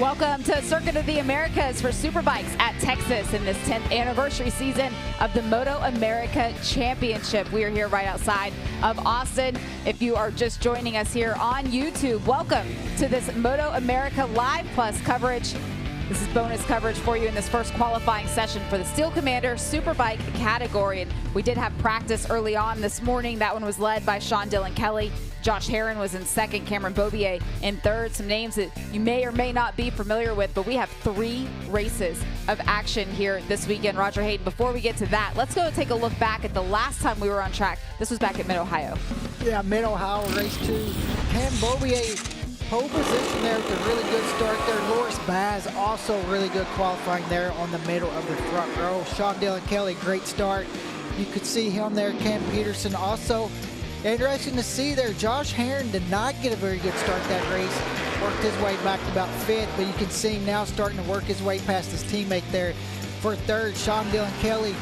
Welcome to Circuit of the Americas for Superbikes at Texas in this 10th anniversary season of the MotoAmerica Championship. We are here right outside of Austin. If you are just joining us here on YouTube, welcome to this MotoAmerica Live Plus coverage. This is bonus coverage for you in this first qualifying session for the Steel Commander Superbike category. And we did have practice early on this morning. That one was led by Sean Dylan Kelly. Josh Herrin was in second, Cameron Beaubier in third. Some names that you may or may not be familiar with, but we have 3 races of action here this weekend. Roger Hayden, before we get to that, let's go take a look back at the last time we were on track. This was back at Mid-Ohio. Yeah, Mid-Ohio, race 2. Cam Beaubier, pole position there with a really good start there. Loris Baz also really good qualifying there on the middle of the front row. Sean Dylan Kelly, great start. You could see him there. Cam Peterson also. Interesting to see there, Josh Herrin did not get a very good start that race. Worked his way back to about 5th, but you can see him now starting to work his way past his teammate there for 3rd. Sean Dylan Kelly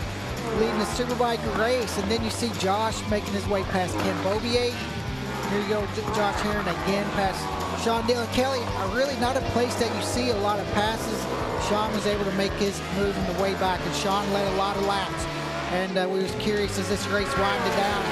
leading the Superbike race, and then you see Josh making his way past Ken Beaubier. Here you go, Josh Herrin again past Sean Dylan Kelly. Really not a place that you see a lot of passes. Sean was able to make his move in the way back, and Sean led a lot of laps. And we was curious as this race winded down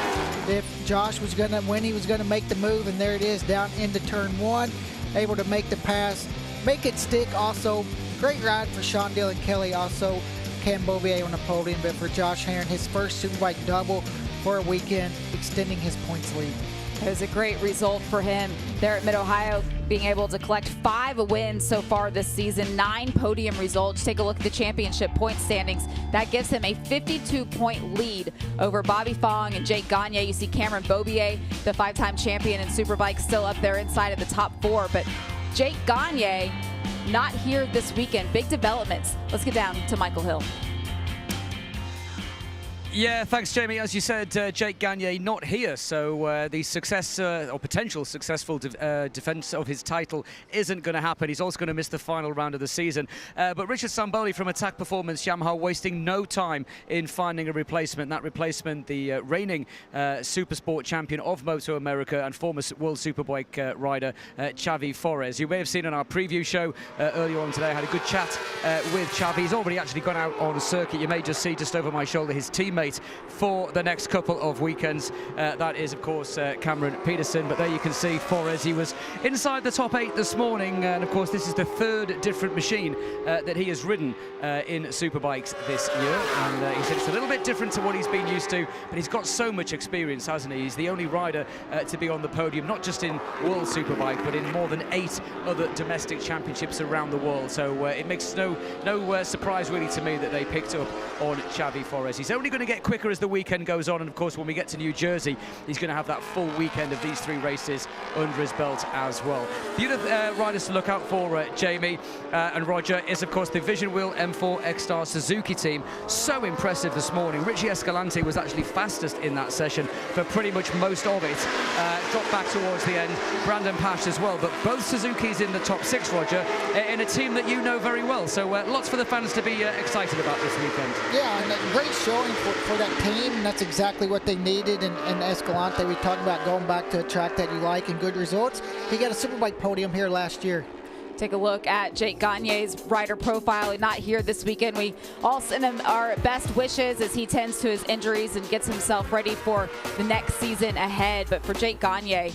if Josh was gonna, when he was gonna make the move, and there it is down into turn 1, able to make the pass, make it stick. Also, great ride for Sean Dylan Kelly. Also, Cam Beaubier on the podium, but for Josh Herrin, his first Superbike double for a weekend, extending his points lead. It was a great result for him there at Mid-Ohio, being able to collect 5 wins so far this season, 9 podium results. Take a look at the championship point standings. That gives him a 52-point lead over Bobby Fong and Jake Gagne. You see Cameron Beaubier, the 5-time champion in Superbike, still up there inside of the top 4. But Jake Gagne not here this weekend. Big developments. Let's get down to Michael Hill. Yeah, thanks, Jamie. As you said, Jake Gagne not here, so the success or potential successful defense of his title isn't going to happen. He's also going to miss the final round of the season. But Richard Samboli from Attack Performance Yamaha wasting no time in finding a replacement. That replacement, the reigning Supersport champion of MotoAmerica and former World Superbike rider, Xavi Forés. You may have seen on our preview show earlier on today, I had a good chat with Xavi. He's already actually gone out on a circuit. You may just see just over my shoulder his teammate for the next couple of weekends. That is, of course, Cameron Peterson. But there you can see Forés. He was inside the top 8 this morning. And, of course, this is the 3rd different machine that he has ridden in Superbikes this year. And he said it's a little bit different to what he's been used to. But he's got so much experience, hasn't he? He's the only rider to be on the podium, not just in World Superbike, but in more than 8 other domestic championships around the world. So it makes no surprise, really, to me that they picked up on Xavi Forés. He's only going to get quicker as the weekend goes on, and of course when we get to New Jersey he's going to have that full weekend of these 3 races under his belt as well. The other riders to look out for, Jamie and Roger, is of course the Vision Wheel M4 X-Star Suzuki team. So impressive this morning. Richie Escalante was actually fastest in that session for pretty much most of it. Dropped back towards the end, Brandon Pash as well, but both Suzuki's in the top 6, Roger, in a team that you know very well, so lots for the fans to be excited about this weekend. Yeah, and a great showing for that team, and that's exactly what they needed. And Escalante, we talked about going back to a track that you like and good results. He got a Superbike podium here last year. Take a look at Jake Gagne's rider profile. Not here this weekend. We all send him our best wishes as he tends to his injuries and gets himself ready for the next season ahead. But for Jake Gagne,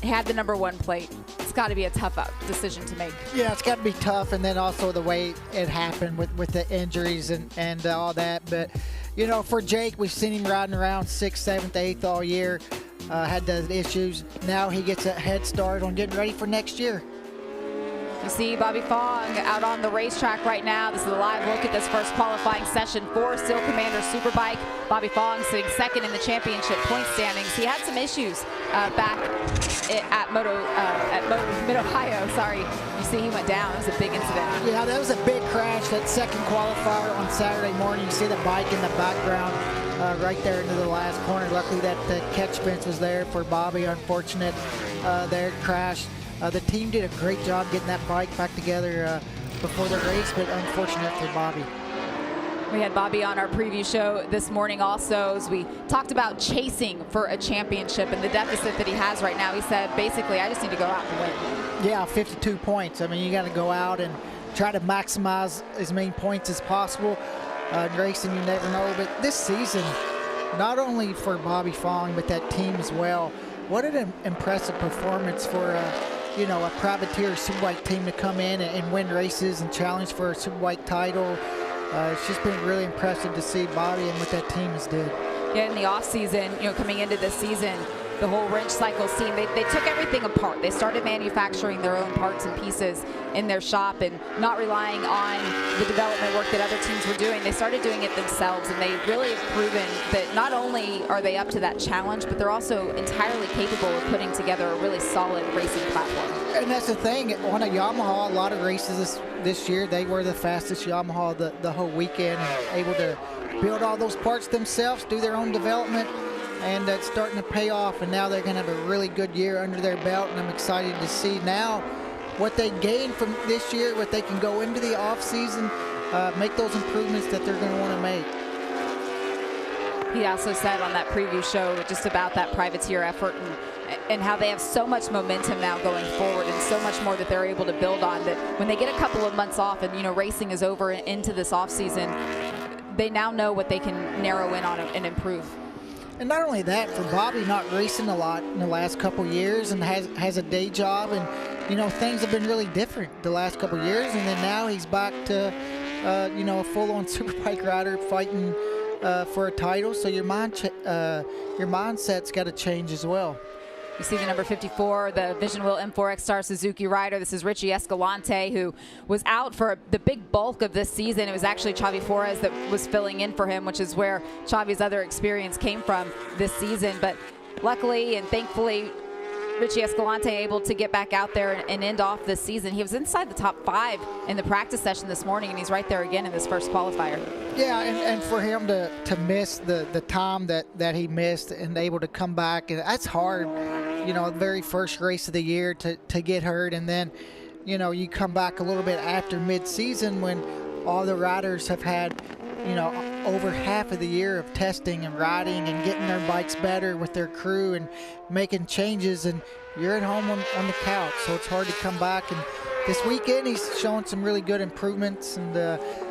he had the #1 plate. It's got to be a tough decision to make. Yeah, it's got to be tough, and then also the way it happened with the injuries and all that. But, you know, for Jake, we've seen him riding around 6th, 7th, 8th all year. Had those issues. Now he gets a head start on getting ready for next year. You see Bobby Fong out on the racetrack right now. This is a live look at this first qualifying session for Steel Commander Superbike. Bobby Fong sitting 2nd in the championship point standings. He had some issues back at Mid-Ohio. Sorry, you see he went down. It was a big incident. Yeah, that was a big crash. That second qualifier on Saturday morning. You see the bike in the background right there into the last corner. Luckily that the catch fence was there for Bobby. Unfortunate there crash. The team did a great job getting that bike back together before the race, but unfortunate for Bobby. We had Bobby on our preview show this morning also as we talked about chasing for a championship and the deficit that he has right now. He said, basically, I just need to go out and win. Yeah, 52 points. I mean, you got to go out and try to maximize as many points as possible. In racing, you never know. But this season, not only for Bobby Fong, but that team as well, what an impressive performance for a privateer Superbike team to come in and win races and challenge for a Superbike title. It's just been really impressive to see Bobby and what that team has did. Yeah, in the off season, coming into this season, the whole wrench cycles team, they took everything apart. They started manufacturing their own parts and pieces in their shop and not relying on the development work that other teams were doing. They started doing it themselves, and they really have proven that not only are they up to that challenge, but they're also entirely capable of putting together a really solid racing platform. And that's the thing, on a Yamaha, a lot of races this year, they were the fastest Yamaha the whole weekend, and able to build all those parts themselves, do their own development, and it's starting to pay off, and now they're going to have a really good year under their belt, and I'm excited to see now what they gain from this year, what they can go into the off season, make those improvements that they're going to want to make. He also said on that preview show just about that privateer effort and how they have so much momentum now going forward and so much more that they're able to build on, that when they get a couple of months off and racing is over into this off season, they now know what they can narrow in on and improve. And not only that, for Bobby not racing a lot in the last couple years and has a day job, and things have been really different the last couple years, and then now he's back to a full-on Superbike rider fighting for a title. So your mindset's got to change as well. You see the number 54, the Vision Wheel M4X Star Suzuki rider. This is Richie Escalante, who was out for the big bulk of this season. It was actually Xavi Flores that was filling in for him, which is where Xavi's other experience came from this season. But luckily and thankfully, Richie Escalante able to get back out there and end off this season. He was inside the top 5 in the practice session this morning, and he's right there again in this first qualifier. Yeah, and for him to miss the time that he missed and able to come back, and that's hard. The very first race of the year to get hurt, and then you come back a little bit after mid-season when all the riders have had over half of the year of testing and riding and getting their bikes better with their crew and making changes, and you're at home on the couch, so it's hard to come back. And this weekend he's showing some really good improvements, and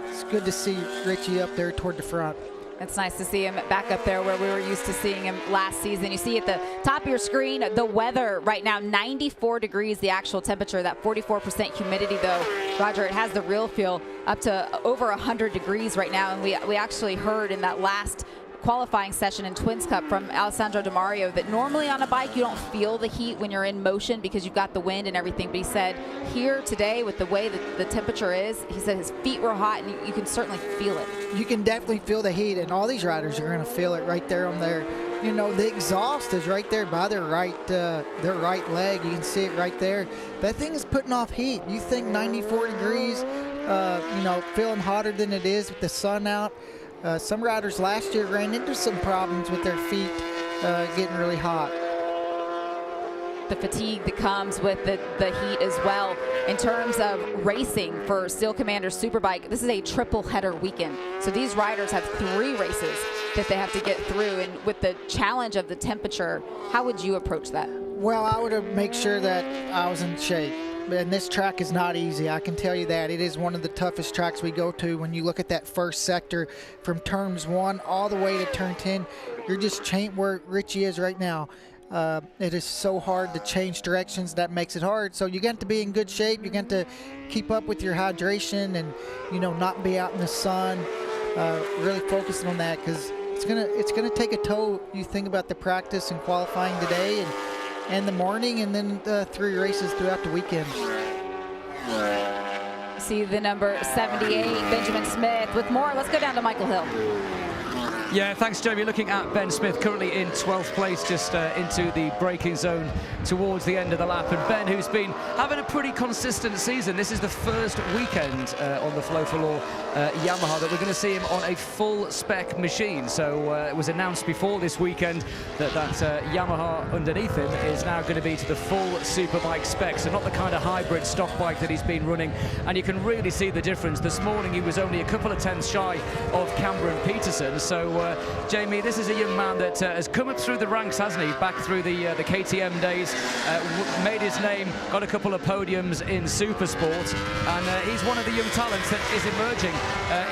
it's good to see Richie up there toward the front. It's nice to see him back up there where we were used to seeing him last season. You see at the top of your screen the weather right now, 94 degrees, the actual temperature, that 44% humidity though. Roger, it has the real feel up to over 100 degrees right now, and we actually heard in that last qualifying session in Twins Cup from Alessandro Di Mario that normally on a bike you don't feel the heat when you're in motion because you've got the wind and everything, but he said here today with the way that the temperature is, he said his feet were hot, and you can certainly feel it. You can definitely feel the heat, and all these riders are going to feel it right there on their, the exhaust is right there by their right leg. You can see it right there. That thing is putting off heat. You think 94 degrees, feeling hotter than it is with the sun out. Some riders last year ran into some problems with their feet getting really hot. The fatigue that comes with the heat as well. In terms of racing for Steel Commander Superbike, this is a triple header weekend. So these riders have 3 races that they have to get through, and with the challenge of the temperature, how would you approach that? Well, I would make sure that I was in shape. And this track is not easy, I can tell you that. It is one of the toughest tracks we go to. When you look at that first sector from turns 1 all the way to turn 10, you're just where Richie is right now. It is so hard to change directions. That makes it hard. So you got to be in good shape. You got to keep up with your hydration and not be out in the sun. Really focusing on that, because it's gonna take a toll. You think about the practice and qualifying today and the morning, and then 3 races throughout the weekend. See the number 78, Benjamin Smith, with more. Let's go down to Michael Hill. Yeah, thanks, Jamie. Looking at Ben Smith, currently in 12th place, just into the braking zone towards the end of the lap. And Ben, who's been having a pretty consistent season, this is the first weekend on the Flow for Law Yamaha that we're going to see him on a full-spec machine. So it was announced before this weekend that Yamaha underneath him is now going to be to the full Superbike spec, so not the kind of hybrid stock bike that he's been running. And you can really see the difference. This morning he was only a couple of tenths shy of Cameron Peterson. So Jamie, this is a young man that has come up through the ranks, hasn't he? Back through the KTM days, made his name, got a couple of podiums in Supersport, and he's one of the young talents that is emerging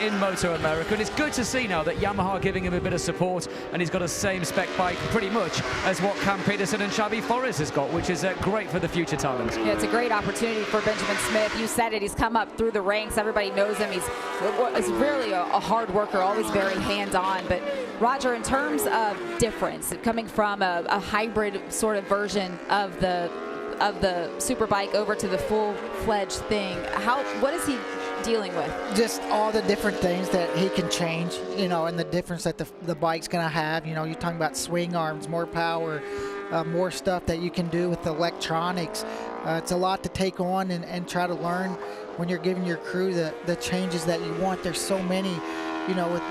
in MotoAmerica. And it's good to see now that Yamaha are giving him a bit of support, and he's got a same spec bike pretty much as what Cam Peterson and Xavi Forres has got, which is great for the future talent. Yeah, it's a great opportunity for Benjamin Smith. You said it, he's come up through the ranks. Everybody knows him. He's really a hard worker, always very hands-on. But Roger, in terms of difference, coming from a hybrid sort of version of the Superbike over to the full-fledged thing, what is he dealing with? Just all the different things that he can change, and the difference that the bike's going to have. You're talking about swing arms, more power, more stuff that you can do with the electronics. It's a lot to take on and try to learn when you're giving your crew the changes that you want. There's so many,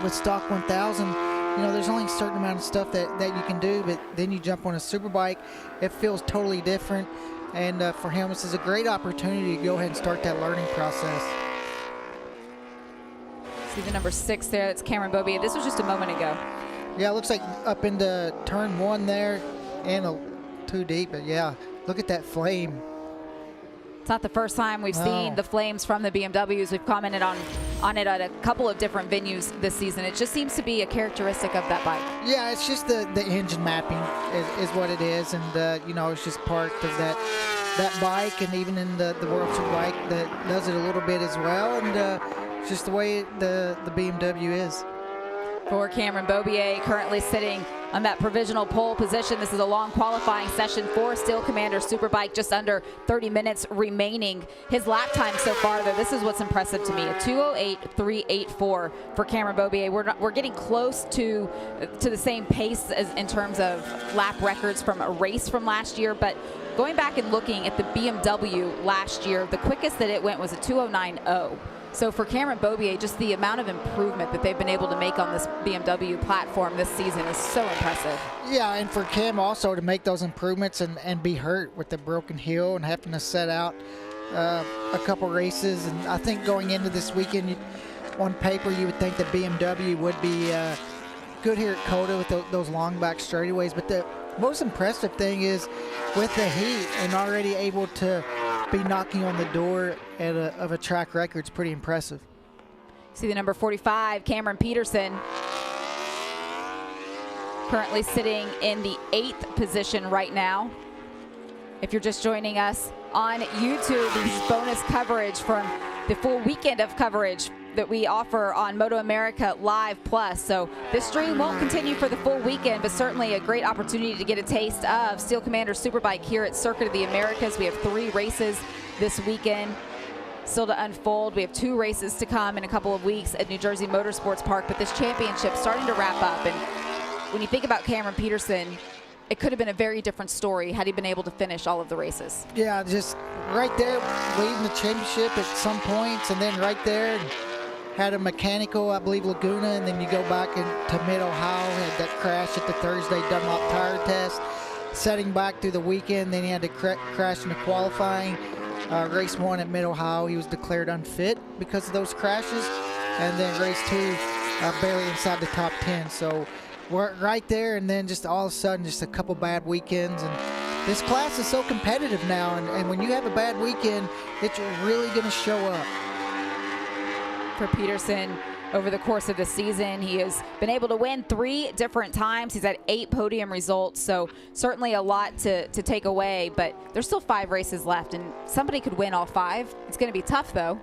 with stock 1000. There's only a certain amount of stuff that you can do, but then you jump on a Superbike, it feels totally different. And for him, this is a great opportunity to go ahead and start that learning process. See the number 6 there, that's Cameron Beaubier. This was just a moment ago. Yeah, it looks like up into turn 1 there, and too deep, but yeah, look at that flame. It's not the first time we've seen the flames from the BMWs. We've commented on it at a couple of different venues this season. It just seems to be a characteristic of that bike. Yeah, it's just the engine mapping is what it is, and it's just part of that bike, and even in the World Superbike that does it a little bit as well, and it's just the way the BMW is. For Cameron Beaubier, currently sitting on that provisional pole position. This is a long qualifying session for Steel Commander Superbike, just under 30 minutes remaining. His lap time so far, though, this is what's impressive to me, a 2:08.384 for Cameron Beaubier. We're getting close to the same pace as in terms of lap records from a race from last year, but going back and looking at the BMW last year, the quickest that it went was a 2:09.0. So for Cameron Beaubier, just the amount of improvement that they've been able to make on this BMW platform this season is so impressive. Yeah, and for Cam also to make those improvements and be hurt with the broken heel and having to set out a couple races. And I think going into this weekend, on paper, you would think that BMW would be good here at COTA with those long back straightaways. But the most impressive thing is with the heat and already able to be knocking on the door of a track record is pretty impressive. See the number 45, Cameron Peterson, currently sitting in the 8th position right now. If you're just joining us on YouTube, this is bonus coverage from the full weekend of coverage that we offer on MotoAmerica Live Plus. So this stream won't continue for the full weekend, but certainly a great opportunity to get a taste of Steel Commander Superbike here at Circuit of the Americas. We have 3 races this weekend still to unfold. We have 2 races to come in a couple of weeks at New Jersey Motorsports Park, but this championship starting to wrap up. And when you think about Cameron Peterson, it could have been a very different story had he been able to finish all of the races. Yeah, just right there, leading the championship at some points, and then right there, had a mechanical, I believe, Laguna, and then you go back to Mid-Ohio, had that crash at the Thursday Dunlop tire test, setting back through the weekend, then he had to crash into qualifying. Race 1 at Mid-Ohio, he was declared unfit because of those crashes, and then race 2, barely inside the top 10. So we're right there, and then just all of a sudden, just a couple bad weekends. And this class is so competitive now, and when you have a bad weekend, it's really going to show up. For Peterson, over the course of the season, he has been able to win 3 different times. He's had 8 podium results, so certainly a lot to take away, but there's still 5 races left, and somebody could win all 5. It's going to be tough, though.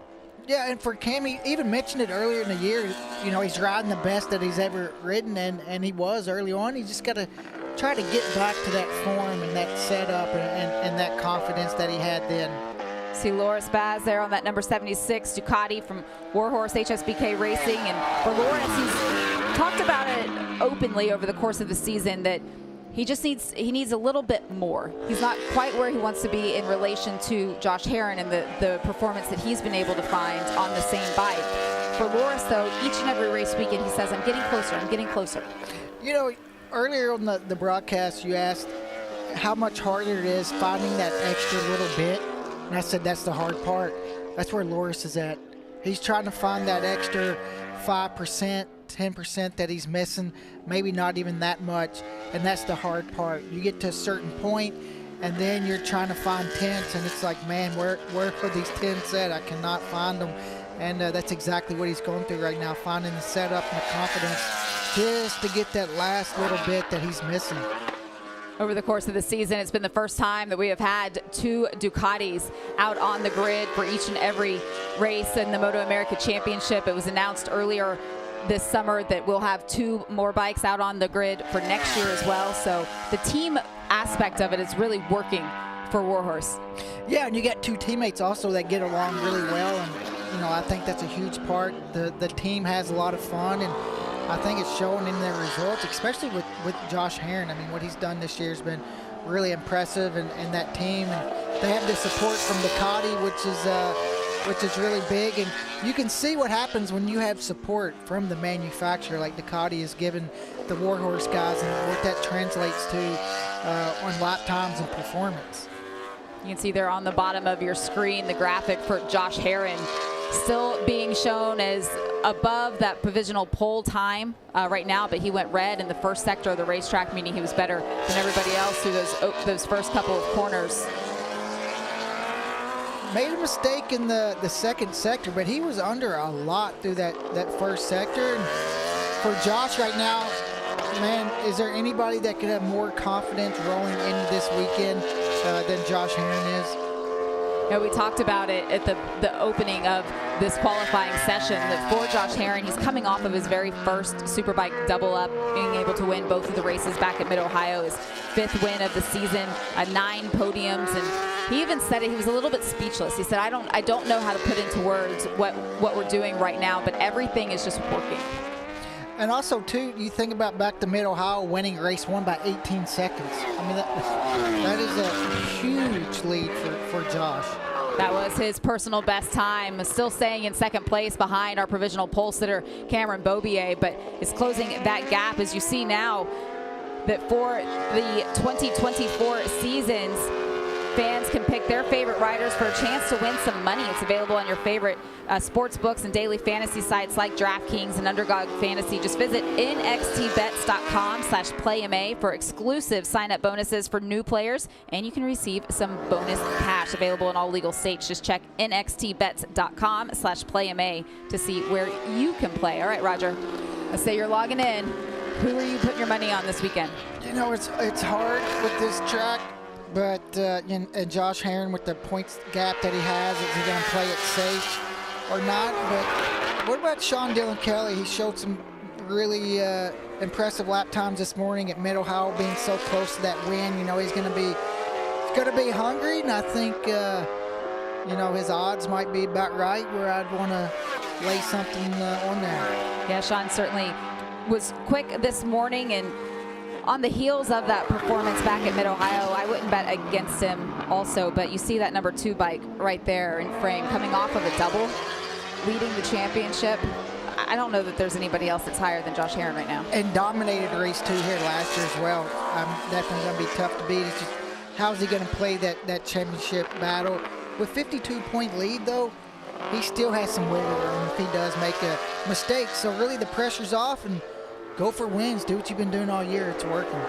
Yeah, and for Cam, he even mentioned it earlier in the year, he's riding the best that he's ever ridden, and he was early on. He's just got to try to get back to that form and that setup and that confidence that he had then. See Loris Baz there on that number 76 Ducati from Warhorse HSBK Racing. And for Loris, he's talked about it openly over the course of the season that he needs a little bit more. He's not quite where he wants to be in relation to Josh Herrin and the performance that he's been able to find on the same bike. For Loris, though, each and every race weekend, he says, I'm getting closer, I'm getting closer. You know, earlier on the broadcast, you asked how much harder it is finding that extra little bit. And I said that's the hard part. That's where Loris is at. He's trying to find that extra 5%, 10% that he's missing, maybe not even that much, and that's the hard part. You get to a certain point, and then you're trying to find tenths, and it's like, man, where are these tenths at? I cannot find them, and that's exactly what he's going through right now, finding the setup and the confidence just to get that last little bit that he's missing. Over the course of the season, it's been the first time that we have had 2 Ducatis out on the grid for each and every race in the MotoAmerica Championship. It was announced earlier this summer that we'll have 2 more bikes out on the grid for next year as well. So the team aspect of it is really working for Warhorse. Yeah, and you get 2 teammates also that get along really well, and you know, I think that's a huge part. The team has a lot of fun, and I think it's showing in their results, especially with Josh Herrin. I mean, what he's done this year has been really impressive, and that team, and they have the support from Ducati, which is really big, and you can see what happens when you have support from the manufacturer like Ducati has given the Warhorse guys, and what that translates to on lap times and performance. You can see there on the bottom of your screen the graphic for Josh Herrin still being shown as above that provisional pole time right now, but he went red in the first sector of the racetrack, meaning he was better than everybody else through those first couple of corners. Made a mistake in the second sector, but he was under a lot through that first sector. And for Josh right now, man, is there anybody that could have more confidence rolling into this weekend than Josh Herrin is? You know, we talked about it at the opening of this qualifying session that for Josh Herrin, he's coming off of his very first Superbike double-up, being able to win both of the races back at Mid-Ohio, his 5th win of the season, 9 podiums, and he even said it, he was a little bit speechless. He said, I don't know how to put into words what we're doing right now, but everything is just working. And also, too, you think about back to Mid-Ohio winning race 1 by 18 seconds. I mean, that is a huge lead for Josh. That was his personal best time, still staying in second place behind our provisional pole sitter, Cameron Beaubier, but is closing that gap, as you see now, that for the 2024 seasons, fans can pick their favorite riders for a chance to win some money. It's available on your favorite sports books and daily fantasy sites like DraftKings and Underdog Fantasy. Just visit nxtbets.com/playma for exclusive sign-up bonuses for new players, and you can receive some bonus cash available in all legal states. Just check nxtbets.com/playma to see where you can play. All right, Roger, let's say you're logging in. Who are you putting your money on this weekend? You know, it's hard with this track. But and Josh Herrin, with the points gap that he has, is he going to play it safe or not? But what about Sean Dillon Kelly? He showed some really impressive lap times this morning at Mid-Ohio, being so close to that win. You know, he's going to be hungry, and I think you know, his odds might be about right where I'd want to lay something on there. Yeah, Sean certainly was quick this morning, and on the heels of that performance back at Mid-Ohio, I wouldn't bet against him also, but you see that number 2 bike right there in frame coming off of a double, leading the championship. I don't know that there's anybody else that's higher than Josh Herrin right now. And dominated race 2 here last year as well. Definitely going to be tough to beat. It's just, how's he going to play that championship battle? With 52-point lead, though, he still has some wiggle room if he does make a mistake. So really the pressure's off, and go for wins. Do what you've been doing all year. It's working.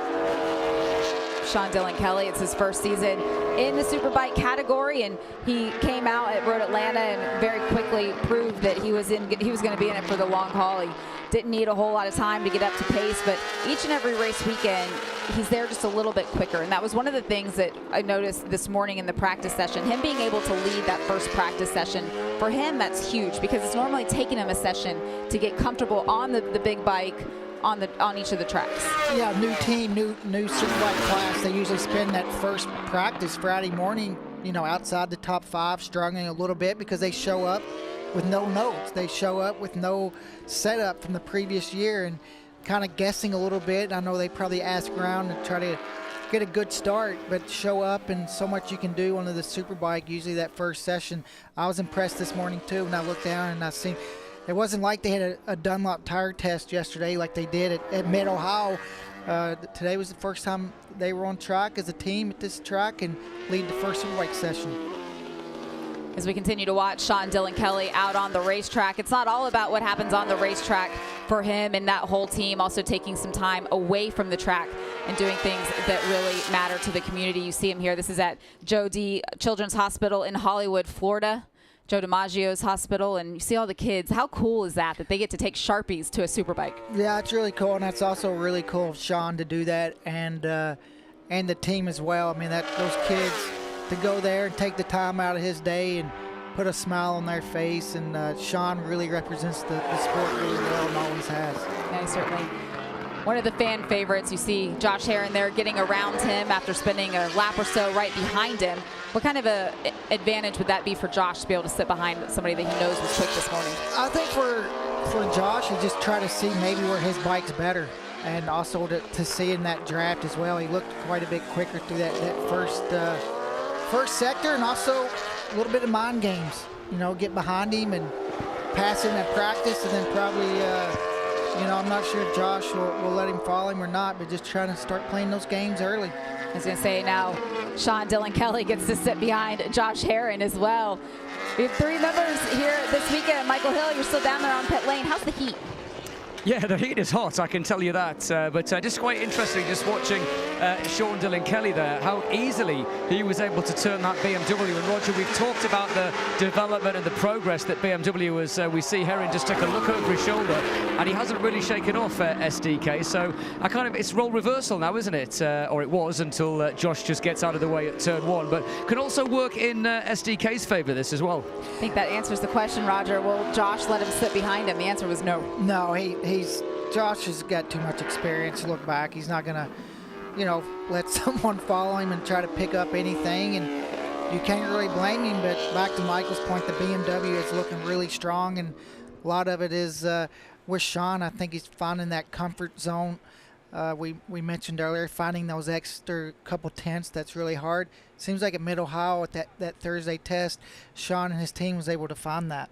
Sean Dillon Kelly, it's his first season in the Superbike category, and he came out at Road Atlanta and very quickly proved that he was going to be in it for the long haul. He didn't need a whole lot of time to get up to pace, but each and every race weekend, he's there just a little bit quicker. And that was one of the things that I noticed this morning in the practice session. Him being able to lead that first practice session, for him, that's huge, because it's normally taking him a session to get comfortable on the big bike, on each of the tracks. Yeah, new team, new Superbike class. They usually spend that first practice Friday morning, you know, outside the top 5, struggling a little bit because they show up with no notes. They show up with no setup from the previous year, and kind of guessing a little bit. I know they probably ask around and try to get a good start, but show up, and so much you can do on the Superbike, usually that first session. I was impressed this morning too when I looked down and I seen it wasn't like they had a Dunlop tire test yesterday like they did at Mid-Ohio. Today was the first time they were on track as a team at this track and lead the first Superbike session. As we continue to watch Sean Dylan Kelly out on the racetrack, it's not all about what happens on the racetrack for him and that whole team, also taking some time away from the track and doing things that really matter to the community. You see him here. This is at Joe D. Children's Hospital in Hollywood, Florida. Joe DiMaggio's hospital, and you see all the kids. How cool is that they get to take Sharpies to a Superbike? Yeah, it's really cool, and that's also really cool of Sean to do that, and the team as well. I mean, those kids to go there and take the time out of his day and put a smile on their face, and Sean really represents the sport really well and always has. Yeah, certainly. One of the fan favorites. You see Josh Herrin there getting around him after spending a lap or so right behind him. What kind of a advantage would that be for Josh to be able to sit behind somebody that he knows was quick this morning? I think for Josh, he just try to see maybe where his bike's better, and also to see in that draft as well. He looked quite a bit quicker through that first sector, and also a little bit of mind games. You know, get behind him and pass him at practice, and then probably I'm not sure if Josh will let him follow him or not, but just trying to start playing those games early. I was going to say, now Sean Dylan Kelly gets to sit behind Josh Herrin as well. We have 3 members here this weekend. Michael Hill, you're still down there on pit lane. How's the heat? Yeah, the heat is hot, I can tell you that. But just quite interesting just watching Sean Dylan Kelly there, how easily he was able to turn that BMW. And Roger, we've talked about the development and the progress that BMW as we see Herrin just take a look over his shoulder, and he hasn't really shaken off SDK. So it's role reversal now, isn't it? Or it was until Josh just gets out of the way at turn 1. But can also work in SDK's favor this as well. I think that answers the question, Roger. Will Josh let him sit behind him? The answer was no. No, Josh has got too much experience to look back. He's not going to, let someone follow him and try to pick up anything, and you can't really blame him. But back to Michael's point, the BMW is looking really strong, and a lot of it is with Sean. I think he's finding that comfort zone. We mentioned earlier, finding those extra couple tenths, that's really hard. Seems like at Mid-Ohio at that Thursday test, Sean and his team was able to find that.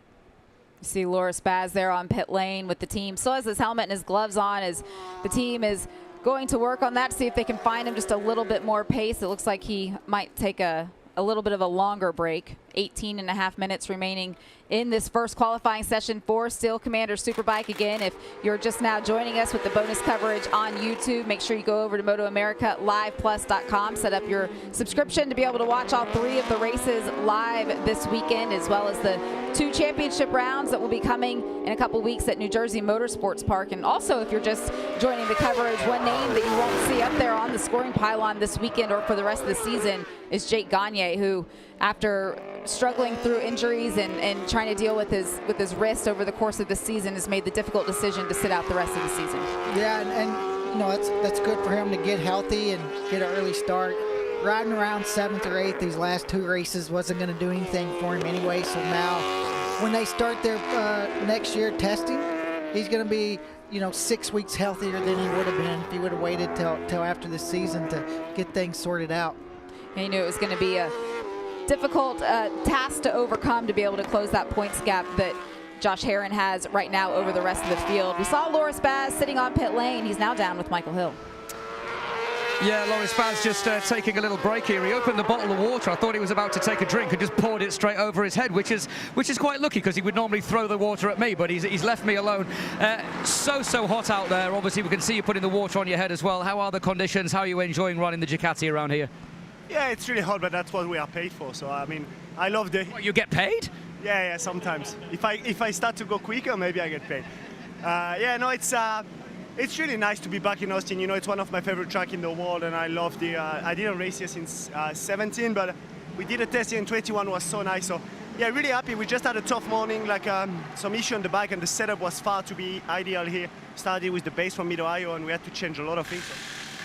You see Loris Baz there on pit lane with the team. Still has his helmet and his gloves on as the team is going to work on that to see if they can find him just a little bit more pace. It looks like he might take a little bit of a longer break. 18.5 minutes remaining in this first qualifying session for Steel Commander Superbike. Again, if you're just now joining us with the bonus coverage on YouTube, make sure you go over to MotoAmerica LivePlus.com, set up your subscription to be able to watch all 3 of the races live this weekend, as well as the 2 championship rounds that will be coming in a couple weeks at New Jersey Motorsports Park. And also, if you're just joining the coverage, one name that you won't see up there on the scoring pylon this weekend or for the rest of the season is Jake Gagne, who, after struggling through injuries and trying to deal with his wrist over the course of the season, has made the difficult decision to sit out the rest of the season. Yeah, and that's good for him to get healthy and get an early start. Riding around 7th or 8th these last 2 races wasn't going to do anything for him anyway. So now, when they start their next year testing, he's going to be 6 weeks healthier than he would have been if he would have waited till after the season to get things sorted out. And he knew it was going to be a difficult task to overcome to be able to close that points gap that Josh Herrin has right now over the rest of the field. We saw Loris Baz sitting on pit lane. He's now down with Michael Hill. Yeah, Loris Baz just taking a little break here. He opened the bottle of water. I thought he was about to take a drink and just poured it straight over his head, which is quite lucky because he would normally throw the water at me, but he's left me alone. So hot out there. Obviously, we can see you putting the water on your head as well. How are the conditions? How are you enjoying running the Ducati around here? Yeah, it's really hot, but that's what we are paid for. So I mean, I love the. What, you get paid? Yeah, sometimes. If I start to go quicker, maybe I get paid. It's really nice to be back in Austin. It's one of my favorite tracks in the world, and I love the. I didn't race here since 17, but we did a test here in 21. Was so nice. So yeah, really happy. We just had a tough morning, like some issue on the bike, and the setup was far to be ideal here. Started with the base from Mid-Ohio, and we had to change a lot of things. So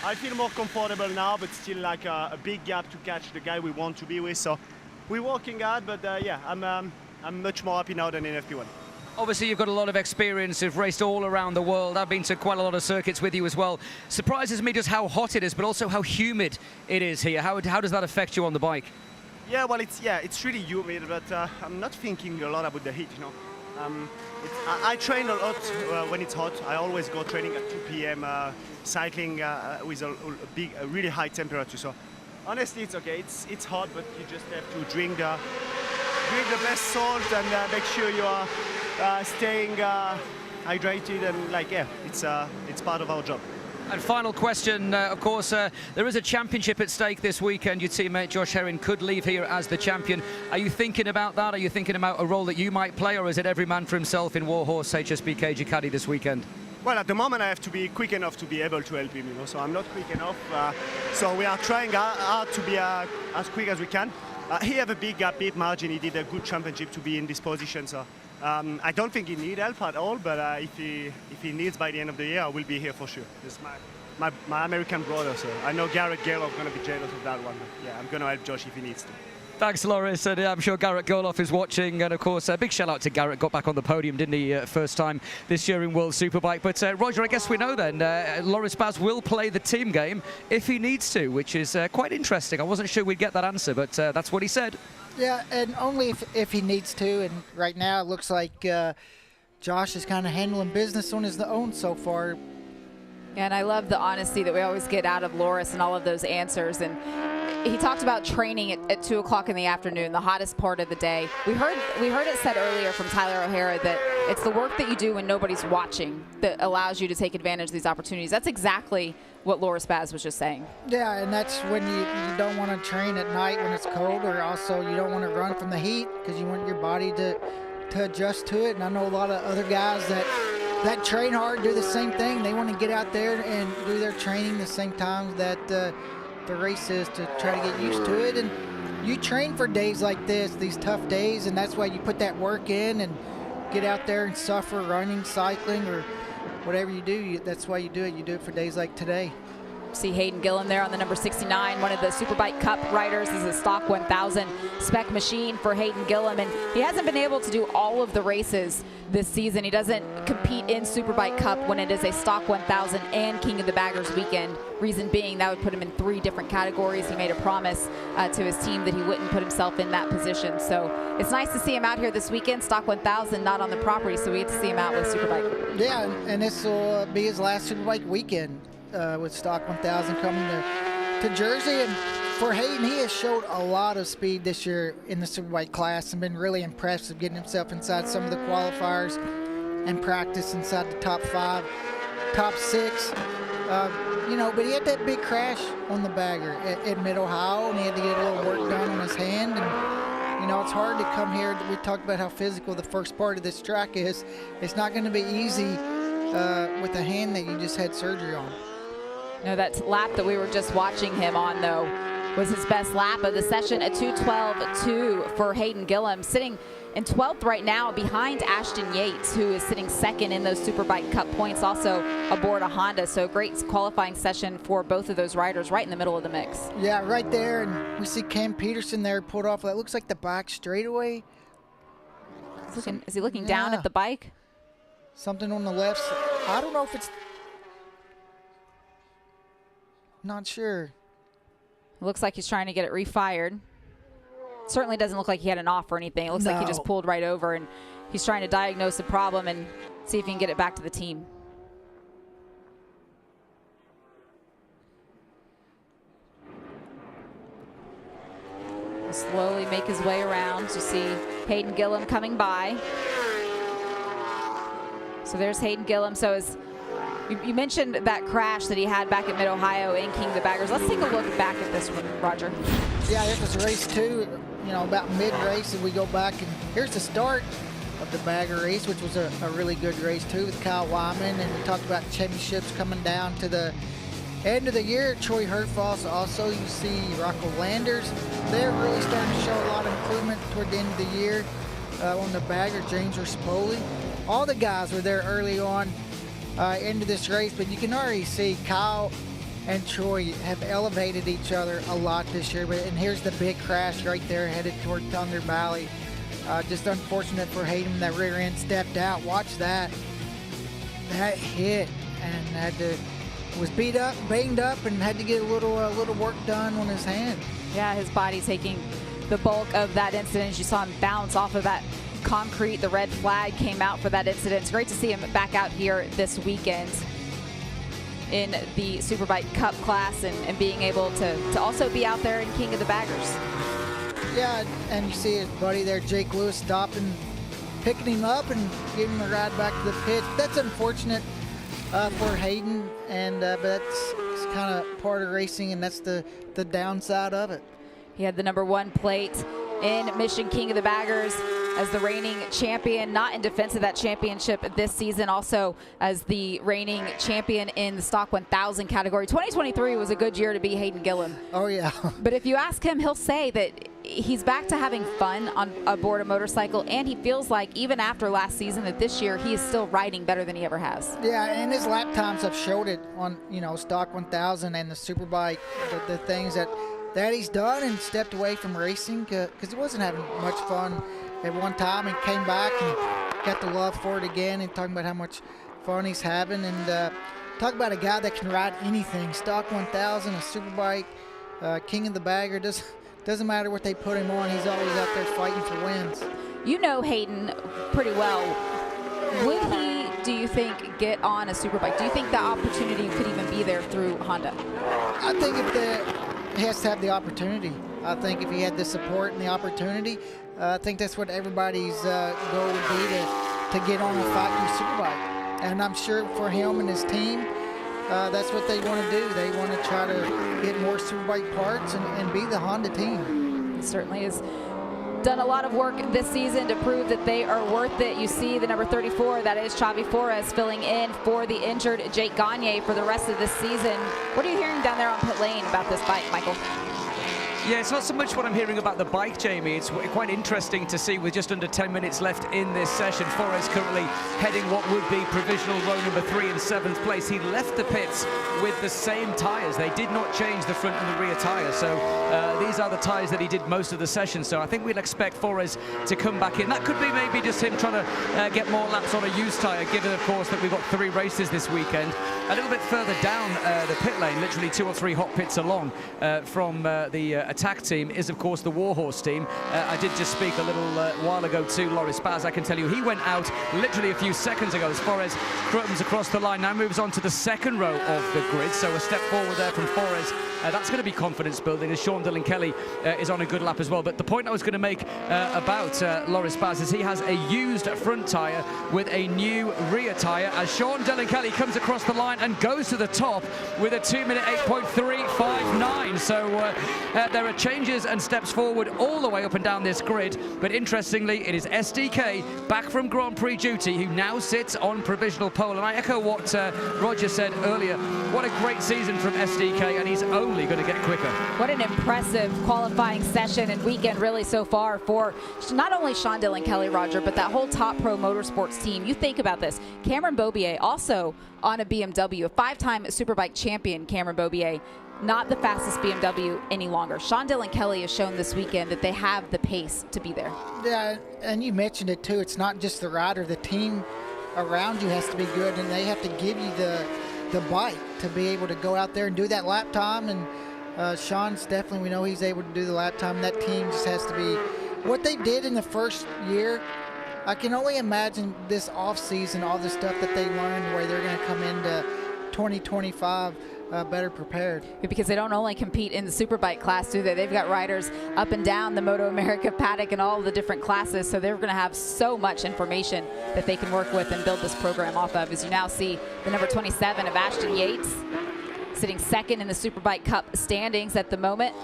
I feel more comfortable now, but still like a big gap to catch the guy we want to be with. So we're working hard, but yeah, I'm much more happy now than in FP1. Obviously, you've got a lot of experience. You've raced all around the world. I've been to quite a lot of circuits with you as well. Surprises me just how hot it is, but also how humid it is here. How does that affect you on the bike? Yeah, well, it's really humid, but I'm not thinking a lot about the heat, you know. I train a lot when it's hot. I always go training at 2 p.m. Cycling with a really high temperature. So honestly, it's okay. It's hot, but you just have to drink the best salt and make sure you are staying hydrated, and it's part of our job. And final question, of course, there is a championship at stake this weekend. Your teammate Josh Herring could leave here as the champion. Are you thinking about that? Are you thinking about a role that you might play, or is it every man for himself in Warhorse HSBK Ducati this weekend? Well, at the moment I have to be quick enough to be able to help him, you know, so I'm not quick enough. So we are trying hard to be as quick as we can. He have a big bit margin. He did a good championship to be in this position, so I don't think he need help at all, but if he needs by the end of the year, I will be here for sure. This is my American brother, so I know Garrett Gerloff is going to be jealous of that one. Yeah, I'm going to help Josh if he needs to. Thanks, Loris, and I'm sure Garrett Gerloff is watching, and of course a big shout out to Garrett. Got back on the podium, didn't he, first time this year in World Superbike. But Roger, I guess we know then Loris Baz will play the team game if he needs to, which is quite interesting. I wasn't sure we'd get that answer, but that's what he said. Yeah, and only if he needs to, and right now it looks like Josh is kind of handling business on his own so far. And I love the honesty that we always get out of Loris and all of those answers. And he talked about training at 2 o'clock in the afternoon, the hottest part of the day. We heard it said earlier from Tyler O'Hara that it's the work that you do when nobody's watching that allows you to take advantage of these opportunities. That's exactly what Loris Baz was just saying. Yeah, and that's when you don't want to train at night when it's cold, or also you don't want to run from the heat because you want your body to adjust to it. And I know a lot of other guys that train hard do the same thing. They want to get out there and do their training the same time that the race is, to try to get used to it. And you train for days like this, these tough days, and that's why you put that work in and get out there and suffer running, cycling, or whatever you do. That's why you do it. You do it for days like today. See Hayden Gillum there on the number 69, one of the Superbike Cup riders. This is a stock 1000 spec machine for Hayden Gillum, and he hasn't been able to do all of the races this season. He doesn't compete in Superbike Cup when it is a stock 1000 and King of the Baggers weekend. Reason being, that would put him in 3 different categories. He made a promise to his team that he wouldn't put himself in that position. So it's nice to see him out here this weekend. Stock 1000 not on the property, so we get to see him out with Superbike. Yeah, and this will be his last Superbike weekend. With stock 1000 coming to Jersey. And for Hayden, he has showed a lot of speed this year in the Superbike class and been really impressive, getting himself inside some of the qualifiers and practice inside the top 5, top 6. You know, but he had that big crash on the bagger at Mid-Ohio, and he had to get a little work done on his hand. And you know, it's hard to come here. We talked about how physical the first part of this track is. It's not going to be easy with a hand that you just had surgery on. No, that lap that we were just watching him on, though, was his best lap of the session, a 2:12.2 for Hayden Gillum, sitting in 12th right now behind Ashton Yates, who is sitting 2nd in those Superbike Cup points, also aboard a Honda. So great qualifying session for both of those riders right in the middle of the mix. Yeah, right there. And we see Cam Peterson there pulled off. That looks like the back straightaway. Is he looking down at the bike? Something on the left. I don't know if it's... Not sure. It looks like he's trying to get it refired. Certainly doesn't look like he had an off or anything. It looks like he just pulled right over, and he's trying to diagnose the problem and see if he can get it back to the team. He'll slowly make his way around to see Hayden Gillum coming by. So there's Hayden Gillum. So as you mentioned that crash that he had back at Mid-Ohio in King of the Baggers. Let's take a look back at this one, Roger. Yeah, it was race 2, you know, about mid-race, and we go back, and here's the start of the Bagger race, which was a really good race too with Kyle Wyman, and we talked about championships coming down to the end of the year. Troy Herfoss also, you see Rocco Landers. They're really starting to show a lot of improvement toward the end of the year on the Bagger. James Rispoli. All the guys were there early on into this race, but you can already see Kyle and Troy have elevated each other a lot this year. And here's the big crash right there headed toward Thunder Valley. Just unfortunate for Hayden, that rear end stepped out. Watch that. That hit, and was beat up, banged up, and had to get a little work done on his hand. Yeah, his body taking the bulk of that incident. You saw him bounce off of that concrete. The red flag came out for that incident. It's great to see him back out here this weekend in the Superbike Cup class and being able to also be out there in King of the Baggers. Yeah, and you see his buddy there, Jake Lewis, stopping, picking him up and giving him a ride back to the pit. That's unfortunate for Hayden, and but that's kind of part of racing, and that's the downside of it. He had the #1 plate in Mission King of the Baggers as the reigning champion, not in defense of that championship this season, also as the reigning champion in the Stock 1000 category. 2023 was a good year to be Hayden Gillum. Oh, yeah. But if you ask him, he'll say that he's back to having fun on aboard a motorcycle, and he feels like even after last season that this year he is still riding better than he ever has. Yeah, and his lap times have showed it on, Stock 1000 and the Superbike, the things that he's done and stepped away from racing because he wasn't having much fun at one time, and came back and got the love for it again, and talking about how much fun he's having, and talk about a guy that can ride anything. Stock 1000, a Superbike, King of the Bagger, doesn't matter what they put him on, he's always out there fighting for wins. You know Hayden pretty well. Would he, do you think, get on a Superbike? Do you think that opportunity could even be there through Honda? I think he has to have the opportunity. I think if he had the support and the opportunity, I think that's what everybody's goal would be, to get on a factory Superbike. And I'm sure for him and his team, that's what they want to do. They want to try to get more Superbike parts and be the Honda team. It certainly has done a lot of work this season to prove that they are worth it. You see the number 34, that is Xavi Flores, filling in for the injured Jake Gagne for the rest of this season. What are you hearing down there on pit lane about this bike, Michael? Yeah, it's not so much what I'm hearing about the bike, Jamie. It's quite interesting to see with just under 10 minutes left in this session. Flores currently heading what would be provisional row number 3 in 7th place. He left the pits with the same tyres. They did not change the front and the rear tyres. So these are the tyres that he did most of the session. So I think we'd expect Flores to come back in. That could be maybe just him trying to get more laps on a used tyre, given, of course, that we've got 3 races this weekend. A little bit further down the pit lane, literally 2 or 3 hot pits along from the attack team, is of course the Warhorse team. I did just speak a little while ago to Loris Baz. I can tell you he went out literally a few seconds ago as Flores comes across the line, now moves on to the 2nd row of the grid, so a step forward there from Flores. That's going to be confidence building as Sean Dillon Kelly is on a good lap as well. But the point I was going to make about Loris Baz is he has a used front tyre with a new rear tyre as Sean Dillon Kelly comes across the line and goes to the top with a 2-minute 8.359. So there are changes and steps forward all the way up and down this grid. But interestingly, it is SDK back from Grand Prix duty who now sits on provisional pole. And I echo what Roger said earlier. What a great season from SDK, and he's only going to get quicker. What an impressive qualifying session and weekend really so far for not only Sean Dillon Kelly, Roger, but that whole Top Pro Motorsports team. You think about this. Cameron Beaubier also on a BMW, a 5-time Superbike champion, Cameron Beaubier. Not the fastest BMW any longer. Sean Dillon Kelly has shown this weekend that they have the pace to be there. Yeah, and you mentioned it too. It's not just the rider. The team around you has to be good, and they have to give you the bike to be able to go out there and do that lap time. And Sean's definitely, we know he's able to do the lap time. That team just has to be what they did in the first year. I can only imagine this off season, all the stuff that they learned, where they're going to come into 2025 better prepared. Because they don't only compete in the Superbike class, do they? They've got riders up and down the MotoAmerica paddock and all the different classes, so they're going to have so much information that they can work with and build this program off of. As you now see the number 27 of Ashton Yates sitting 2nd in the Superbike Cup standings at the moment.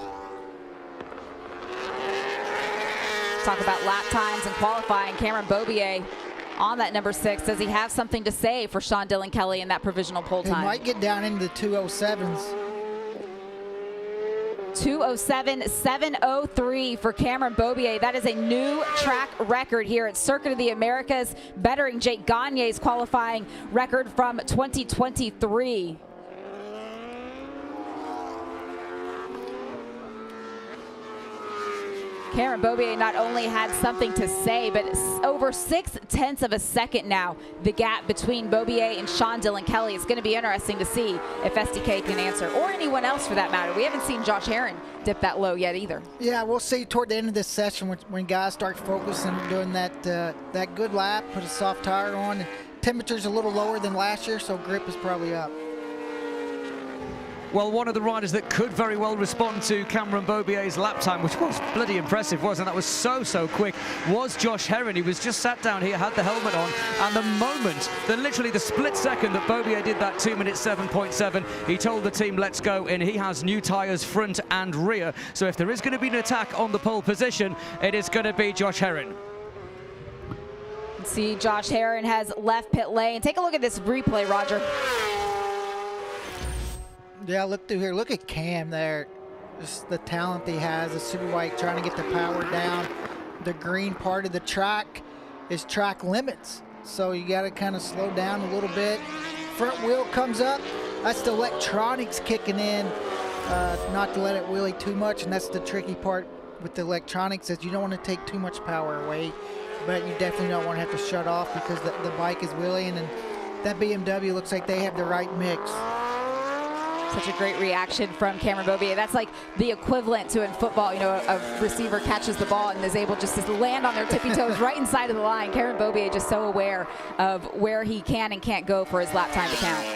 Talk about lap times and qualifying. Cameron Beaubier on that number 6. Does he have something to say for Sean Dillon Kelly in that provisional pole time? He might get down into the 207s. 207.703 for Cameron Beaubier. That is a new track record here at Circuit of the Americas, bettering Jake Gagne's qualifying record from 2023. Cameron Beaubier not only had something to say, but over 0.6 of a second now, the gap between Beaubier and Sean Dylan Kelly. It's going to be interesting to see if SDK can answer, or anyone else for that matter. We haven't seen Josh Herron dip that low yet either. Yeah, we'll see toward the end of this session when guys start focusing on doing that good lap, put a soft tire on. Temperature's a little lower than last year, so grip is probably up. Well, one of the riders that could very well respond to Cameron Beaubier's lap time, which was bloody impressive, wasn't it? That was so quick, was Josh Herron. He was just sat down here, had the helmet on, and the moment, literally the split second that Beaubier did that 2 minutes 7.7, he told the team, let's go, and he has new tyres front and rear. So if there is going to be an attack on the pole position, it is going to be Josh Herron. See, Josh Herron has left pit lane. Take a look at this replay, Roger. Yeah, look through here. Look at Cam there. Just the talent he has, the Superbike, trying to get the power down. The green part of the track is track limits, so you got to kind of slow down a little bit. Front wheel comes up. That's the electronics kicking in, not to let it wheelie too much, and that's the tricky part with the electronics, is you don't want to take too much power away, but you definitely don't want to have to shut off because the bike is wheeling, and that BMW looks like they have the right mix. Such a great reaction from Cameron Beaubier. That's like the equivalent to in football, you know, a receiver catches the ball and is able just to land on their tippy toes right inside of the line. Cameron Beaubier just so aware of where he can and can't go for his lap time to count.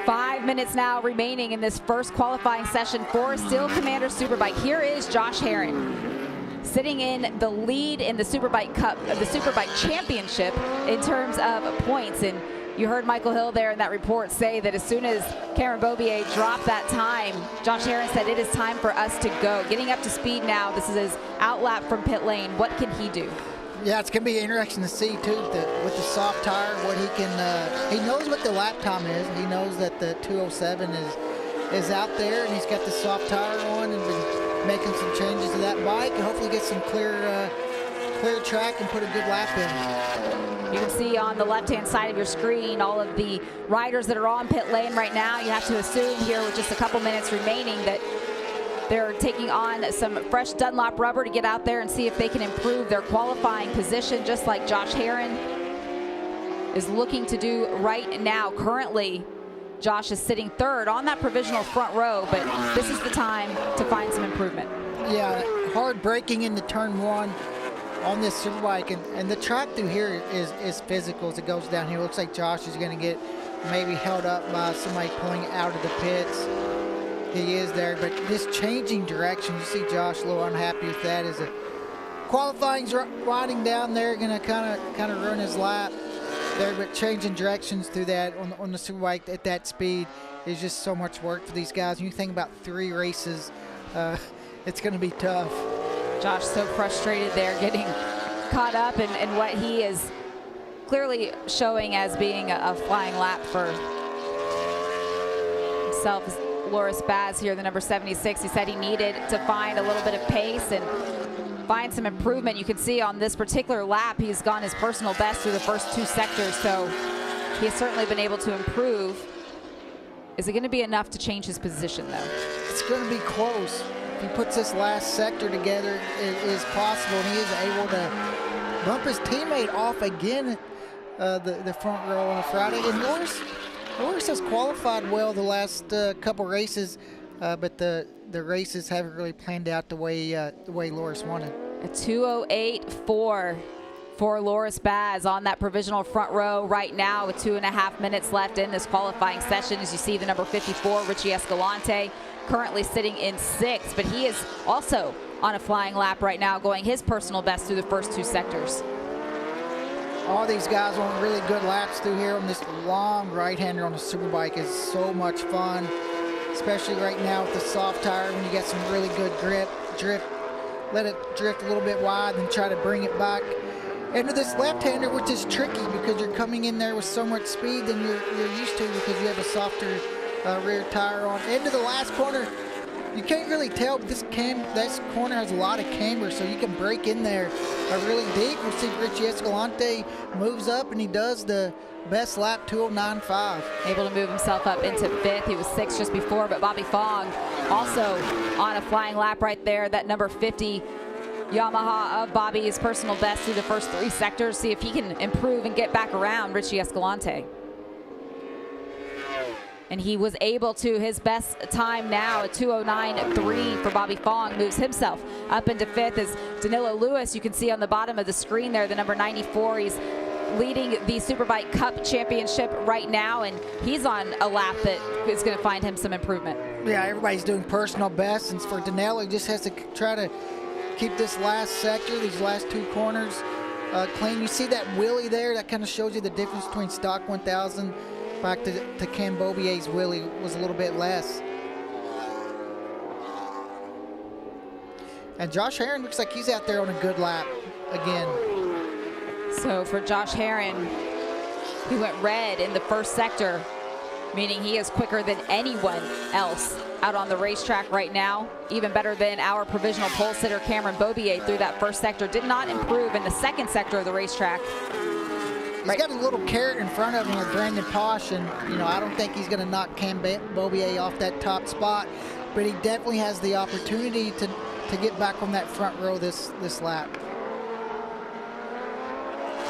5 minutes now remaining in this first qualifying session for Steel Commander Superbike. Here is Josh Herron, sitting in the lead in the Superbike Cup, the Superbike Championship in terms of points. And you heard Michael Hill there in that report say that as soon as Cameron Beaubier dropped that time, Josh Herron said it is time for us to go. Getting up to speed now. This is his outlap from pit lane. What can he do? Yeah, it's going to be interesting to see, too, with the soft tire, what he can, he knows what the lap time is. He knows that the 207 is out there, and he's got the soft tire on and been making some changes to that bike, and hopefully get some clear track and put a good lap in. You can see on the left-hand side of your screen all of the riders that are on pit lane right now. You have to assume here with just a couple minutes remaining that they're taking on some fresh Dunlop rubber to get out there and see if they can improve their qualifying position, just like Josh Herron is looking to do right now. Currently, Josh is sitting third on that provisional front row, but this is the time to find some improvement. Yeah, hard braking into turn one on this Superbike, and the track through here is physical as it goes down here. Looks like Josh is going to get maybe held up by somebody pulling out of the pits. He is there, but this changing direction, you see Josh a little unhappy with that. As a qualifying's riding down there, going to kind of ruin his lap there, but changing directions through that on the Superbike at that speed is just so much work for these guys. When you think about 3 races, it's going to be tough. Josh so frustrated there, getting caught up in what he is clearly showing as being a flying lap for himself. Loris Baz here, the number 76. He said he needed to find a little bit of pace and find some improvement. You can see on this particular lap, he's gone his personal best through the first 2 sectors, so he has certainly been able to improve. Is it going to be enough to change his position, though? It's going to be close. If he puts this last sector together, it is possible, and he is able to bump his teammate off again, the front row on a Friday. And Loris has qualified well the last couple races, but the races haven't really planned out the way Loris wanted. A 2:08.4 for Loris Baz on that provisional front row right now with 2.5 minutes left in this qualifying session. As you see, the number 54, Richie Escalante, currently sitting in 6th, but he is also on a flying lap right now, going his personal best through the first 2 sectors. All these guys on really good laps through here on this long right-hander on the Superbike is so much fun, especially right now with the soft tire when you get some really good drift. Let it drift a little bit wide and try to bring it back into this left-hander, which is tricky because you're coming in there with so much speed than you're used to because you have a softer rear tire on. Into the last corner, you can't really tell, but this corner has a lot of camber, so you can break in there really deep. We'll see Richie Escalante moves up, and he does the best lap, 2:09.5. Able to move himself up into 5th. He was 6th just before, but Bobby Fong also on a flying lap right there. That number 50 Yamaha of Bobby's personal best through the first 3 sectors. See if he can improve and get back around Richie Escalante. And he was able to. His best time now, a 2:09.3 for Bobby Fong, moves himself up into 5th as Danilo Lewis, you can see on the bottom of the screen there, the number 94. He's leading the Superbike Cup Championship right now, and he's on a lap that is going to find him some improvement. Yeah, everybody's doing personal best, and for Danilo, he just has to try to keep this last sector, these last 2 corners clean. You see that wheelie there? That kind of shows you the difference between stock 1000 back to Cam Beaubier's wheelie was a little bit less. And Josh Herron looks like he's out there on a good lap again. So for Josh Herron, he went red in the first sector, meaning he is quicker than anyone else out on the racetrack right now. Even better than our provisional pole sitter Cameron Beaubier through that first sector. Did not improve in the second sector of the racetrack. He's got a little carrot in front of him with Brandon Posh, and I don't think he's going to knock Cam Beaubier off that top spot, but he definitely has the opportunity to get back on that front row this lap.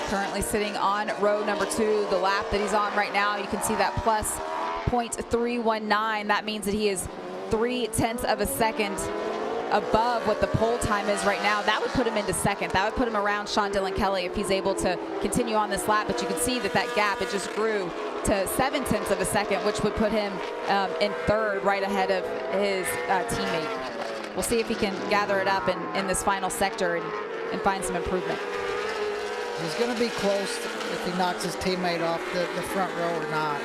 Currently sitting on row number 2, the lap that he's on right now. You can see that plus 0.319. That means that he is 0.3 of a second above what the pole time is right now. That would put him into second. That would put him around Sean Dillon Kelly if he's able to continue on this lap. But you can see that gap, it just grew to 0.7 of a second, which would put him in 3rd, right ahead of his teammate. We'll see if he can gather it up in this final sector and find some improvement. He's going to be close if he knocks his teammate off the front row or not.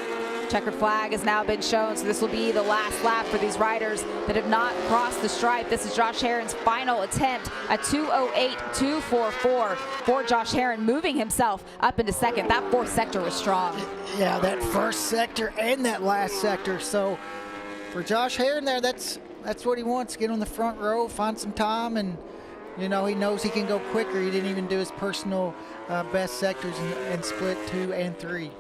Checkered flag has now been shown, so this will be the last lap for these riders that have not crossed the stripe. This is Josh Herron's final attempt, a 2:08.244 for Josh Herron, moving himself up into second. That 4th sector was strong. Yeah, that first sector and that last sector. So for Josh Herron there, that's what he wants. Get on the front row, find some time, and he knows he can go quicker. He didn't even do his personal best sectors in split 2 and 3.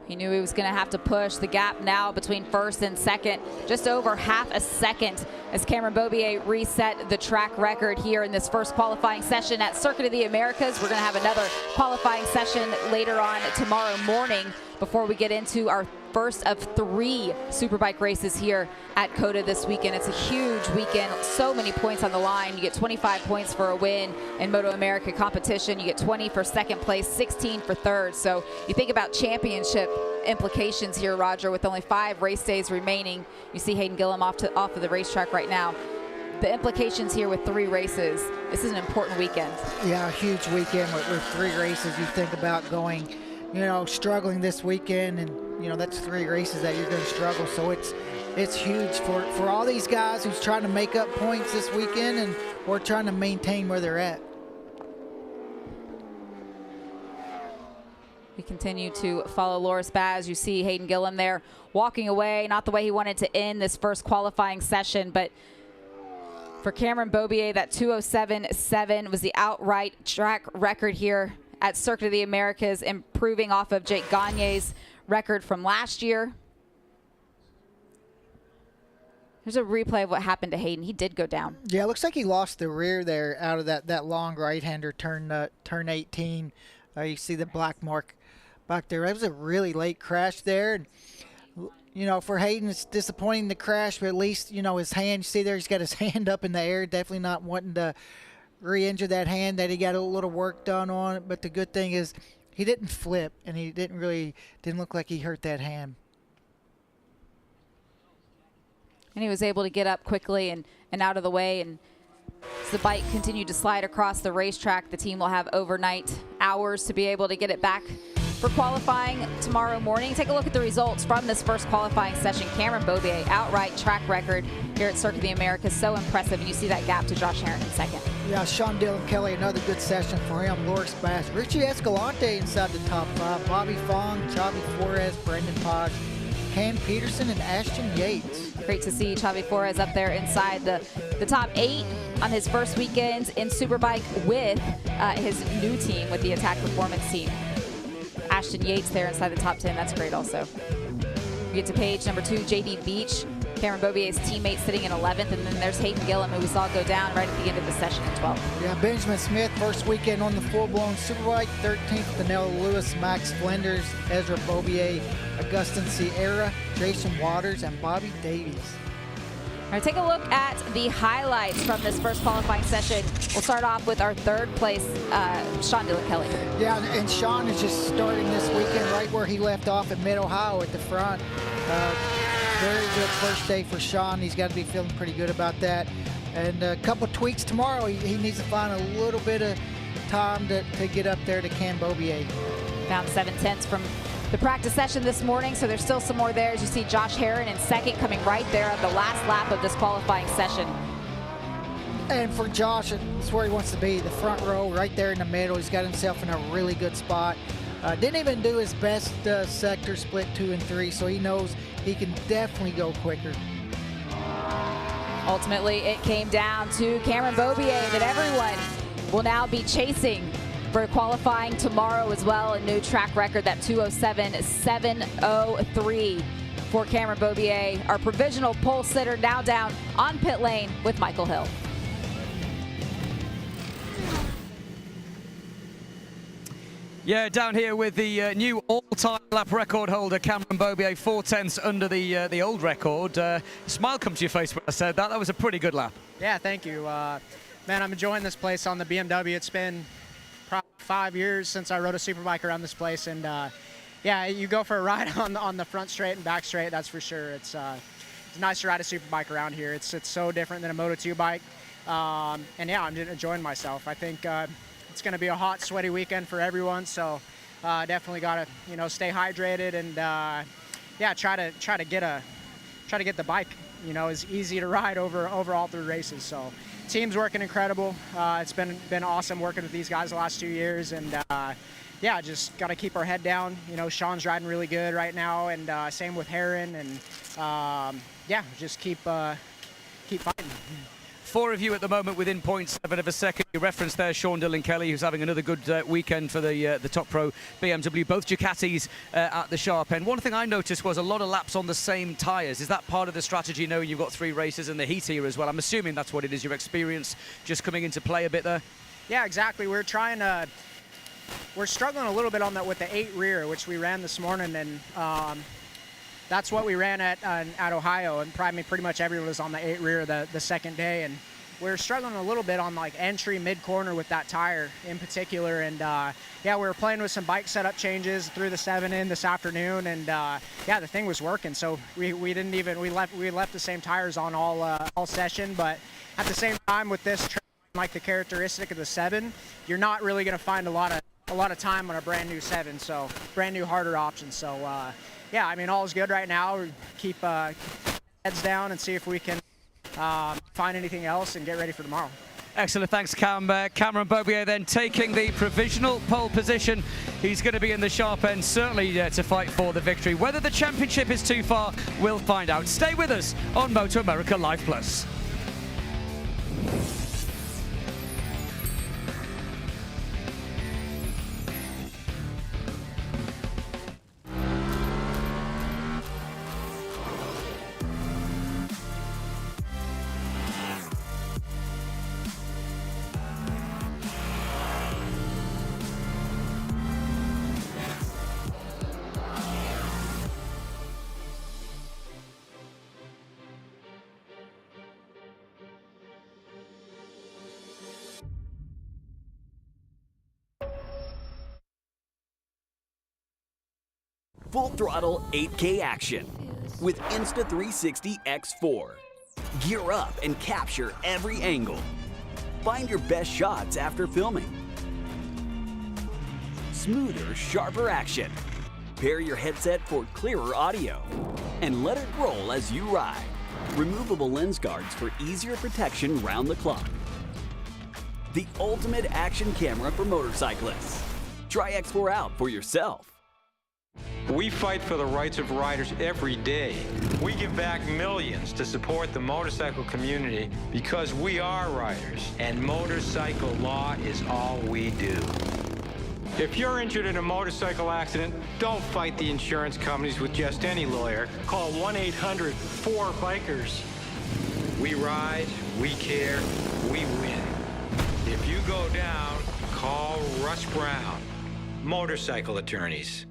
He knew he was going to have to push. The gap now between 1st and 2nd, just over half a second, as Cameron Beaubier reset the track record here in this first qualifying session at Circuit of the Americas. We're going to have another qualifying session later on tomorrow morning before we get into our first of 3 Superbike races here at COTA this weekend. It's a huge weekend, so many points on the line. You get 25 points for a win in MotoAmerica competition. You get 20 for 2nd place, 16 for 3rd. So you think about championship implications here, Roger, with only 5 race days remaining. You see Hayden Gillum off of the racetrack right now. The implications here with 3 races, this is an important weekend. Yeah, a huge weekend with 3 races. You think about going, struggling this weekend, and that's 3 races that you're going to struggle. So it's huge for all these guys who's trying to make up points this weekend and or trying to maintain where they're at. We continue to follow Loris Baz. You see Hayden Gillum there walking away, not the way he wanted to end this first qualifying session, but for Cameron Beaubier, that 2:07.7 was the outright track record here at Circuit of the Americas, improving off of Jake Gagne's record from last year. Here's a replay of what happened to Hayden. He did go down. Yeah, it looks like he lost the rear there out of that long right-hander turn 18. You see the black mark back there. It was a really late crash there. And, for Hayden, it's disappointing the crash, but at least, his hand, you see there, he's got his hand up in the air, definitely not wanting to re-injure that hand that he got a little work done on it. But the good thing is he didn't flip, and he didn't look like he hurt that hand. And he was able to get up quickly and out of the way. And as the bike continued to slide across the racetrack, the team will have overnight hours to be able to get it back for qualifying tomorrow morning. Take a look at the results from this first qualifying session. Cameron Beaubier, outright track record here at Circuit of the Americas. So impressive. And you see that gap to Josh Herron in 2nd. Yeah, Sean Dillon Kelly, another good session for him. Loris Bass, Richie Escalante inside the top 5. Bobby Fong, Xavi Flores, Brendan Podge, Cam Peterson, and Ashton Yates. Great to see Xavi Flores up there inside the top 8 on his first weekend in Superbike with his new team, with the Attack Performance team. Ashton Yates there inside the top 10. That's great also. We get to page number 2, JD Beach. Cameron Beaubier's teammate sitting in 11th, and then there's Hayden Gillum, who we saw go down right at the end of the session in 12th. Yeah, Benjamin Smith, first weekend on the full-blown Superbike, 13th, Danelle Lewis, Max Flinders, Ezra Beaubier, Augustin Sierra, Jason Waters, and Bobby Davies. All right, take a look at the highlights from this first qualifying session. We'll start off with our third place, Sean Dillon Kelly. Yeah, and Sean is just starting this weekend right where he left off at Mid-Ohio at the front. Very good first day for Sean. He's got to be feeling pretty good about that. And a couple tweaks tomorrow. He needs to find a little bit of time to get up there to Cam Beaubier. Found 7/10 from the practice session this morning, so there's still some more there. As you see, Josh Herron in second, coming right there at the last lap of this qualifying session. And for Josh, it's where he wants to be, the front row, right there in the middle. He's got himself in a really good spot. Didn't even do his best sector split 2 and 3, so he knows he can definitely go quicker. Ultimately, it came down to Cameron Beaubier that everyone will now be chasing for qualifying tomorrow as well. A new track record, that 2:07.703 for Cameron Beaubier. Our provisional pole sitter now down on pit lane with Michael Hill. Yeah, down here with the new all-time lap record holder, Cameron Beaubier, 4/10 under the old record. Smile come to your face when I said that. That was a pretty good lap. Yeah, thank you. Man, I'm enjoying this place on the BMW. It's been probably 5 years since I rode a Superbike around this place, and yeah, you go for a ride on the front straight and back straight, that's for sure. It's nice to ride a Superbike around here. It's so different than a Moto2 bike, and yeah, I'm enjoying myself. I think it's going to be a hot, sweaty weekend for everyone, so definitely got to stay hydrated and yeah, try to get the bike as easy to ride over all 3 races. So team's working incredible. It's been awesome working with these guys the last 2 years, and yeah, just got to keep our head down. Sean's riding really good right now, and same with Herron, and yeah, just keep fighting. 4 of you at the moment within 0.7 of a second. You referenced there Sean Dillon Kelly, who's having another good weekend for the Top Pro BMW. Both Ducatis at the sharp end. One thing I noticed was a lot of laps on the same tyres. Is that part of the strategy, knowing you've got 3 races and the heat here as well? I'm assuming that's what it is, your experience just coming into play a bit there? Yeah, exactly. We're struggling a little bit on that with the 8 rear, which we ran this morning, and that's what we ran at Ohio, and pretty much everyone was on the 8 rear the second day, and we're struggling a little bit on like entry mid-corner with that tire in particular, and yeah, we were playing with some bike setup changes through the 7 this afternoon, and yeah, the thing was working, so we left the same tires on all session, but at the same time with this, like the characteristic of the 7, you're not really going to find a lot of time on a brand new 7, so brand new harder options. So yeah, I mean, all is good right now. We keep heads down and see if we can find anything else and get ready for tomorrow. Excellent, thanks Cam. Cameron Beaubier then taking the provisional pole position. He's going to be in the sharp end, certainly to fight for the victory. Whether the championship is too far, we'll find out. Stay with us on MotoAmerica Live Plus. Full throttle 8K action with Insta360 X4. Gear up and capture every angle. Find your best shots after filming. Smoother, sharper action. Pair your headset for clearer audio. And let it roll as you ride. Removable lens guards for easier protection round the clock. The ultimate action camera for motorcyclists. Try X4 out for yourself. We fight for the rights of riders every day. We give back millions to support the motorcycle community because we are riders, and motorcycle law is all we do. If you're injured in a motorcycle accident, don't fight the insurance companies with just any lawyer. Call 1-800-4BIKERS. We ride, we care, we win. If you go down, call Russ Brown, Motorcycle Attorneys.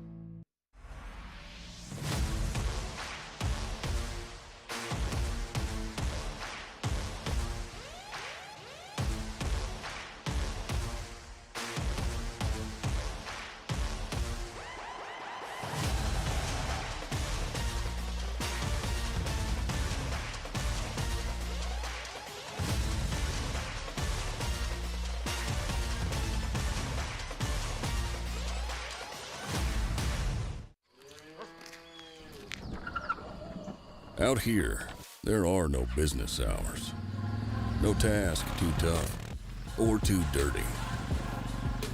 Out here, there are no business hours. No task too tough or too dirty.